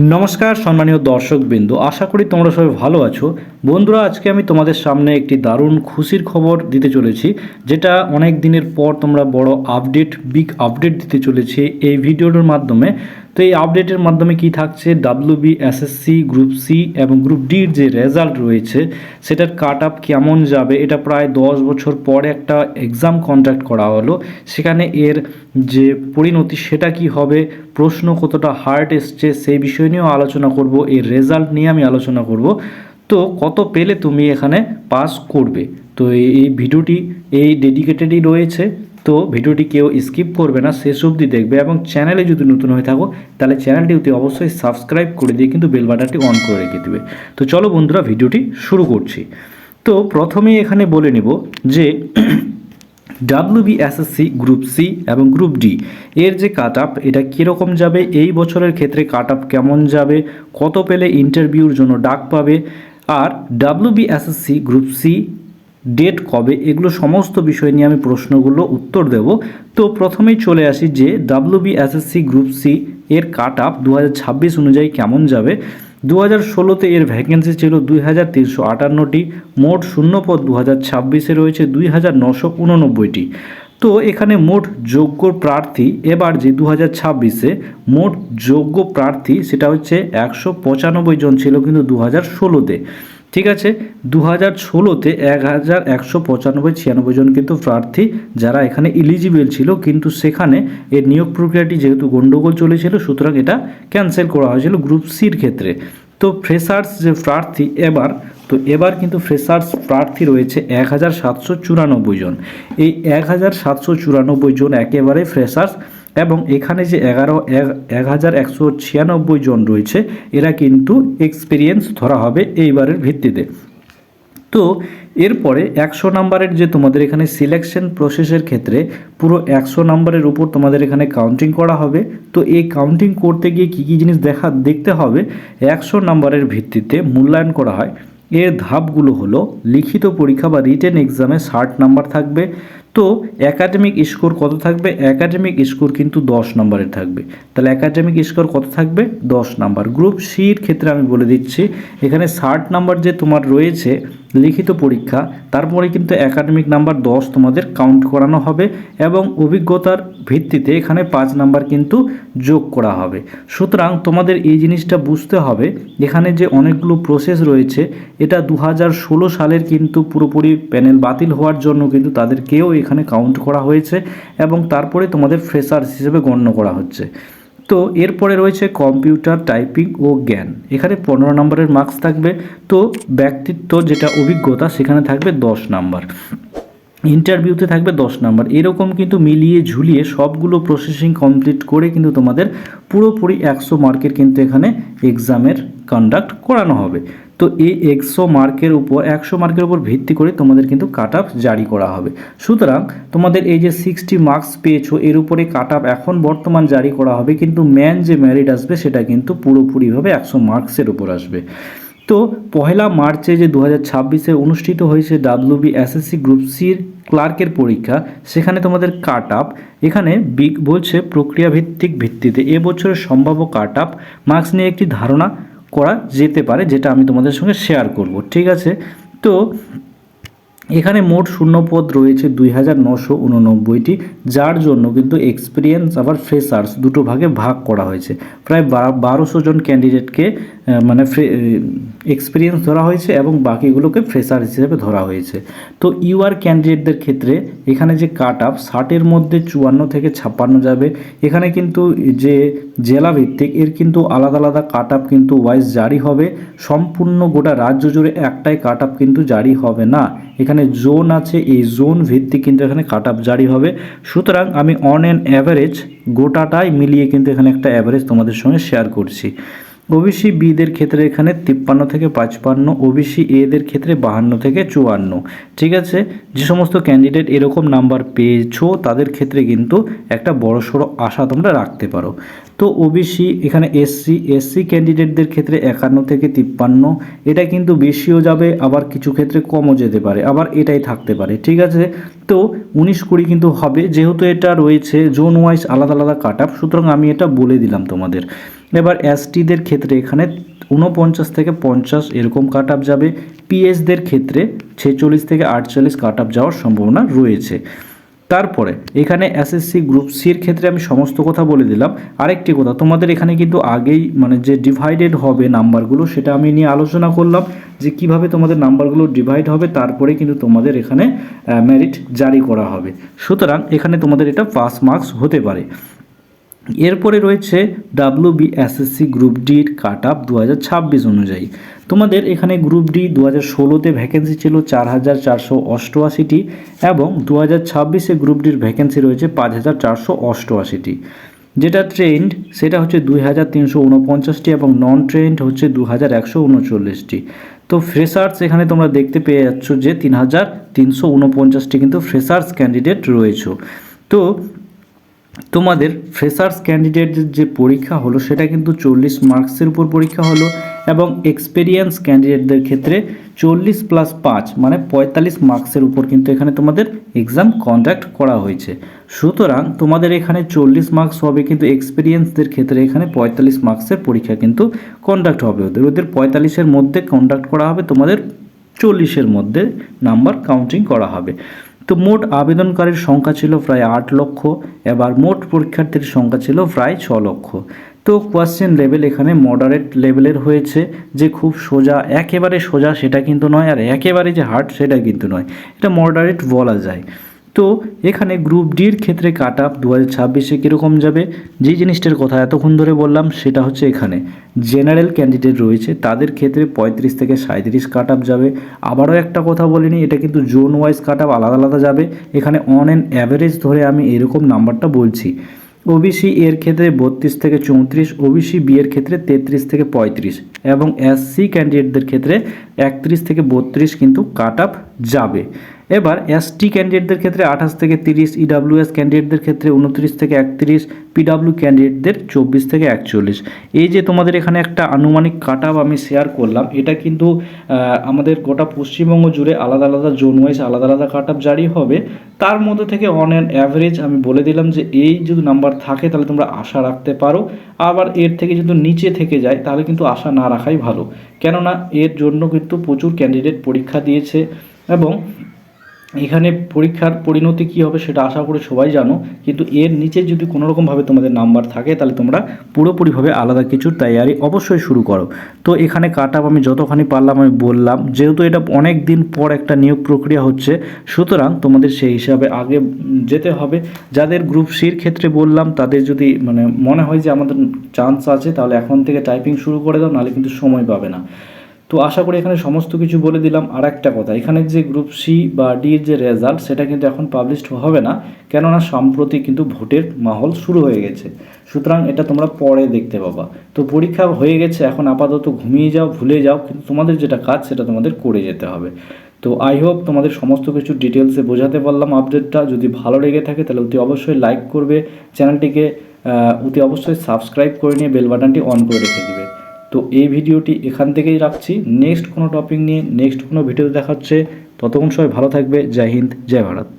নমস্কার সম্মানীয় দর্শকবৃন্দ, আশা করি তোমরা সবাই ভালো আছো। বন্ধুরা, আজকে আমি তোমাদের সামনে একটি দারুণ খুশির খবর দিতে চলেছি, যেটা অনেক দিনের পর তোমরা বড় বিগ আপডেট দিতে চলেছি এই ভিডিওটার মাধ্যমে। তো এই আপডেটের মাধ্যমে কি থাকছে, WBSSC গ্রুপ সি এবং গ্রুপ ডির যে রেজাল্ট রয়েছে সেটার কাট আপ কেমন যাবে। এটা প্রায় 10 বছর পরে একটা এক্সাম কন্ডাক্ট করা হলো, সেখানে এর যে পরিণতি সেটা কি হবে, প্রশ্ন কতটা হার্ড এসছে সেই বিষয় নিয়েও আলোচনা করব, এর রেজাল্ট নিয়ে আমি আলোচনা করব। তো কত পেলে তুমি এখানে পাস করবে, তো এই ভিডিওটি এই ডেডিকেটেডই রয়েছে। তো ভিডিওটি কেউ স্কিপ করবে না, শেষ অবধি দেখবে এবং চ্যানেলে যদি নতুন হয়ে থাকো তাহলে চ্যানেলটি অবশ্যই সাবস্ক্রাইব করে দিয়ে কিন্তু বেল বাটনটি অন করে রেখে দেবে। তো চলো বন্ধুরা, ভিডিওটি শুরু করছি। তো প্রথমেই এখানে বলে নিব যে WBSSC গ্রুপ সি এবং গ্রুপ ডি এর যে কাট আপ এটা কীরকম যাবে, এই বছরের ক্ষেত্রে কাট আপ কেমন যাবে, কত পেলে ইন্টারভিউর জন্য ডাক পাবে, আর WBSSC গ্রুপ সি ডেট কবে, এগুলো সমস্ত বিষয় নিয়ে আমি প্রশ্নগুলো উত্তর দেব। তো প্রথমেই চলে আসি যে WBSSC গ্রুপ সি এর কাট আপ 2026 অনুযায়ী কেমন যাবে। 2016-তে এর ভ্যাকেন্সি ছিল 2358টি, মোট শূন্যপদ 2026-এ রয়েছে 2989টি। তো এখানে মোট যোগ্য প্রার্থী এবার যে 2026-এ মোট যোগ্য প্রার্থী সেটা হচ্ছে 195 জন ছিল কিন্তু 2016-তে, ঠিক আছে। 2016-তে 1195 জন কিন্তু প্রার্থী যারা এখানে এলিজিবল ছিল, কিন্তু সেখানে এর নিয়োগ প্রক্রিয়াটি যেহেতু গণ্ডগোল চলেছিল সুতরাং এটা ক্যান্সেল করা হয়েছিল গ্রুপ সির ক্ষেত্রে। তো ফ্রেশার্স যে প্রার্থী এবার কিন্তু ফ্রেশার্স প্রার্থী রয়েছে 1794 জন। এই 1794 জন একেবারে ফ্রেশার্স, এবং এখানে যে 1196 জন রয়েছে এরা কিন্তু এক্সপিরিয়েন্স ধরা হবে এইবারের ভিত্তিতে। তো এরপরে 100 নাম্বারের যে তোমাদের এখানে সিলেকশন প্রসেসের ক্ষেত্রে পুরো 100 নাম্বারের উপর তোমাদের এখানে কাউন্টিং করা হবে। তো এই কাউন্টিং করতে গিয়ে কী কী জিনিস দেখতে হবে, 100 নাম্বারের ভিত্তিতে মূল্যায়ন করা হয়। এর ধাপগুলো হলো লিখিত পরীক্ষা বা রিটেন এক্সামে 60 নাম্বার থাকবে। তো একাডেমিক স্কোর কত থাকবে, একাডেমিক স্কোর কিন্তু 10 নম্বরের থাকবে। তাহলে একাডেমিক স্কোর কত থাকবে, 10 নাম্বার। গ্রুপ সির ক্ষেত্রে আমি বলে দিচ্ছি, এখানে 60 নাম্বার যে তোমার রয়েছে লিখিত পরীক্ষা, তারপরে কিন্তু একাডেমিক নাম্বার 10 তোমাদের কাউন্ট করানো হবে এবং অভিজ্ঞতার ভিত্তিতে এখানে 5 নাম্বার কিন্তু যোগ করা হবে। সুতরাং তোমাদের এই জিনিসটা বুঝতে হবে, এখানে যে অনেকগুলো প্রসেস রয়েছে, এটা 2016 সালের কিন্তু পুরোপুরি প্যানেল বাতিল হওয়ার জন্য কিন্তু তাদেরকেও এখানে কাউন্ট করা হয়েছে এবং তারপরে তোমাদের ফ্রেশার্স হিসেবে গণ্য করা হচ্ছে। তো এরপরে রয়েছে কম্পিউটার টাইপিং ও জ্ঞান, এখানে 15 নম্বরের মার্কস থাকবে। তো ব্যক্তিত্ব যেটা অভিজ্ঞতা সেখানে থাকবে 10 নাম্বার, ইন্টারভিউতে থাকবে 10 নাম্বার। এরকম কিন্তু মিলিয়ে ঝুলিয়ে সবগুলো প্রসেসিং কমপ্লিট করে কিন্তু তোমাদের পুরোপুরি 100 মার্কের কিন্তু এখানে এক্সামের কন্ডাক্ট করানো হবে। তো এই 100 মার্কের উপর ভিত্তি করে তোমাদের কিন্তু কাট আপ জারি করা হবে। সুতরাং তোমাদের এই যে 60 মার্কস পেয়েছো এর উপরে কাট আপ এখন বর্তমান জারি করা হবে, কিন্তু যে মেরিট আসবে সেটা কিন্তু পুরোপুরিভাবে 100 মার্কসের উপর আসবে। তো 1 মার্চে যে 2026-এ অনুষ্ঠিত হয়েছে WBSSC গ্রুপ সির ক্লার্কের পরীক্ষা, সেখানে তোমাদের কাট আপ এখানে বলছে প্রক্রিয়া ভিত্তিতে এবছরের সম্ভাব্য কাট আপ মার্কস নিয়ে একটি ধারণা করা যেতে পারে, যেটা আমি তোমাদের সঙ্গে শেয়ার করব, ঠিক আছে। তো এখানে মোট শূন্যপদ রয়েছে 2989টি, যার জন্য কিন্তু এক্সপিরিয়েন্স আবার ফ্রেশার্স দুটো ভাগে ভাগ করা হয়েছে। প্রায় 1200 জন ক্যান্ডিডেটকে মানে এক্সপিরিয়েন্স ধরা হয়েছে এবং বাকিগুলোকে ফ্রেশার হিসেবে ধরা হয়েছে। তো ইউআর ক্যান্ডিডেটদের ক্ষেত্রে এখানে যে কাট আপ 60-এর মধ্যে 54 থেকে 56 যাবে। এখানে কিন্তু যে জেলা ভিত্তিক এর কিন্তু আলাদা আলাদা কাট আপ কিন্তু ওয়াইজ জারি হবে, সম্পূর্ণ গোটা রাজ্য জুড়ে একটাই কাট আপ কিন্তু জারি হবে না, এখানে জোন আছে, এই জোন ভিত্তিক কিন্তু এখানে কাট আপ জারি হবে। সুতরাং আমি অন অ্যান অ্যাভারেজ গোটাটাই মিলিয়ে কিন্তু এখানে একটা অ্যাভারেজ তোমাদের সঙ্গে শেয়ার করছি। ওবিসি বিদের ক্ষেত্রে এখানে 53 থেকে 55, ওবিসি এদের ক্ষেত্রে 52 থেকে 54, ঠিক আছে। যে সমস্ত ক্যান্ডিডেট এরকম নাম্বার পেয়েছো তাদের ক্ষেত্রে কিন্তু একটা বড়সড় আশা তোমরা রাখতে পারো। তো ওবিসি এখানে এসসি ক্যান্ডিডেটদের ক্ষেত্রে 51 থেকে 53, এটা কিন্তু বেশিও যাবে আবার কিছু ক্ষেত্রে কমও যেতে পারে, আবার এটাই থাকতে পারে, ঠিক আছে। তো 19-20 কিন্তু হবে, যেহেতু এটা রয়েছে জোন ওয়াইজ আলাদা আলাদা কাট আপ, সুতরাং আমি এটা বলে দিলাম তোমাদের। এবার এসটিদের ক্ষেত্রে এখানে 49 থেকে 50 এরকম কাট আপ যাবে। পিএসদের ক্ষেত্রে 46 থেকে 48 কাট আপ যাওয়ার সম্ভাবনা রয়েছে। তারপরে এখানে এসএসসি গ্রুপ সির ক্ষেত্রে আমি সমস্ত কথা বলে দিলাম। আরেকটি কথা, তোমাদের এখানে কিন্তু আগেই মানে যে ডিভাইডেড হবে নাম্বারগুলো সেটা আমি নিয়ে আলোচনা করলাম যে কিভাবে তোমাদের নাম্বারগুলো ডিভাইড হবে, তারপরে কিন্তু তোমাদের এখানে মেরিট জারি করা হবে। সুতরাং এখানে তোমাদের এটা পাস মার্কস হতে পারে। এরপরে রয়েছে WBSSC গ্রুপ ডির কাট আপ 2026 অনুযায়ী। তোমাদের এখানে গ্রুপ ডি 2016-তে ভ্যাকেন্সি ছিল 4488টি এবং 2026-এ গ্রুপ ডির ভ্যাকেন্সি রয়েছে 5488টি। যেটা ট্রেন্ড সেটা হচ্ছে 2349টি এবং নন ট্রেন্ড হচ্ছে 2139টি। তো ফ্রেশার্স এখানে তোমরা দেখতে পেয়ে যাচ্ছ যে 3349টি কিন্তু ফ্রেশার্স ক্যান্ডিডেট রয়েছে। তো তোমাদের ফ্রেশার্স ক্যান্ডিডেটের যে পরীক্ষা হলো সেটা কিন্তু 40 মার্কসের উপর পরীক্ষা হলো এবং এক্সপেরিয়েন্স ক্যান্ডিডেটদের ক্ষেত্রে 40+5 মানে 45 মার্কসের উপর কিন্তু এখানে তোমাদের এক্সাম কন্ডাক্ট করা হয়েছে। সুতরাং তোমাদের এখানে 40 মার্কস হবে, কিন্তু এক্সপেরিয়েন্সদের ক্ষেত্রে এখানে 45 মার্কসের পরীক্ষা কিন্তু কন্ডাক্ট হবে। ওদের 45-এর মধ্যে কন্ডাক্ট করা হবে, তোমাদের 40-এর মধ্যে নাম্বার কাউন্টিং করা হবে। তো মোট আবেদনকারীর সংখ্যা ছিল প্রায় 8 লক্ষ, এবার মোট পরীক্ষার্থীর সংখ্যা ছিল প্রায় 6 লক্ষ। তো কোয়েশ্চেন লেভেল এখানে মডারেট লেভেলের হয়েছে, যে খুব সোজা একেবারে সোজা সেটা কিন্তু নয়, আর একেবারে যে হার্ড সেটা কিন্তু নয়, এটা মডারেট বলা যায়। তো এখানে গ্রুপ ডির ক্ষেত্রে কাট আপ 2026-এ কীরকম যাবে, যে জিনিসটার কথা এতক্ষণ ধরে বললাম সেটা হচ্ছে এখানে জেনারেল ক্যান্ডিডেট রয়েছে তাদের ক্ষেত্রে 35 থেকে 37 কাট আপ যাবে। আবারও একটা কথা বলিনি, এটা কিন্তু জোন ওয়াইজ কাট আপ আলাদা আলাদা যাবে। এখানে অন অ্যান অ্যাভারেজ ধরে আমি এরকম নাম্বারটা বলছি। ওবিসি এর ক্ষেত্রে 32 থেকে 34, ওবিসি বি এর ক্ষেত্রে 33 থেকে 35 এবং এসসি ক্যান্ডিডেটদের ক্ষেত্রে 31 থেকে 32 কিন্তু কাট আপ যাবে। এবার এসটি ক্যান্ডিডেটদের ক্ষেত্রে 28 থেকে 30, ইডাব্লিউএস ক্যান্ডিডেটদের ক্ষেত্রে 29 থেকে 31, পিডাব্লিউ ক্যান্ডিডেটদের 24 থেকে 41। এই যে তোমাদের এখানে একটা আনুমানিক কাট আপ আমি শেয়ার করলাম, এটা কিন্তু আমাদের গোটা পশ্চিমবঙ্গ জুড়ে আলাদা আলাদা জোন ওয়াইজ আলাদা আলাদা কাট আপ জারি হবে। তার মধ্যে থেকে অন অ্যান অ্যাভারেজ আমি বলে দিলাম যে এই যদি নাম্বার থাকে তাহলে তোমরা আশা রাখতে পারো, আবার এর থেকে যদি নিচে থেকে যায় তাহলে কিন্তু আশা না রাখাই ভালো, কেননা এর জন্য কিন্তু প্রচুর ক্যান্ডিডেট পরীক্ষা দিয়েছে এবং এখানে পরীক্ষার পরিণতি কী হবে সেটা আশা করে সবাই জানো। কিন্তু এর নিচে যদি কোনোরকমভাবে তোমাদের নাম্বার থাকে তাহলে তোমরা পুরোপুরিভাবে আলাদা কিছুর তৈয়ারি অবশ্যই শুরু করো। তো এখানে কাট আপ আমি যতখানি পারলাম আমি বললাম, যেহেতু এটা অনেক দিন পর একটা নিয়োগ প্রক্রিয়া হচ্ছে, সুতরাং তোমাদের সেই হিসাবে আগে যেতে হবে। যাদের গ্রুপ সির ক্ষেত্রে বললাম তাদের যদি মানে মনে হয় যে আমাদের চান্স আছে তাহলে এখন থেকে টাইপিং শুরু করে দাও, নাহলে কিন্তু সময় পাবে না। তো আশা করি এখানে সমস্ত কিছু বলে দিলাম। আর একটা কথা, এখানে যে গ্রুপ সি বা ডির যে রেজাল্ট সেটা কিন্তু এখন পাবলিশড হবে না, কেননা সম্প্রতি কিন্তু ভোটের মাহল শুরু হয়ে গেছে। সুতরাং এটা তোমরা পরে দেখতে পাবা। তো পরীক্ষা হয়ে গেছে, এখন আপাতত ঘুমিয়ে যাও, ভুলে যাও, কিন্তু তোমাদের যেটা কাজ সেটা তোমাদের করে যেতে হবে। তো আই হোপ তোমাদের সমস্ত কিছু ডিটেলসে বোঝাতে পারলাম আপডেটটা। যদি ভালো লেগে থাকে তাহলে অতি অবশ্যই লাইক করবে, চ্যানেলটিকে অতি অবশ্যই সাবস্ক্রাইব করে নিয়ে বেল বাটনটি অন করে রেখে দিবে। তো এই ভিডিওটি এখান থেকেই রাখছি, নেক্সট কোনো টপিক নিয়ে নেক্সট কোনো ভিডিওতে দেখা হচ্ছে। ততক্ষণ সবাই ভালো থাকবে। জয় হিন্দ, জয় ভারত।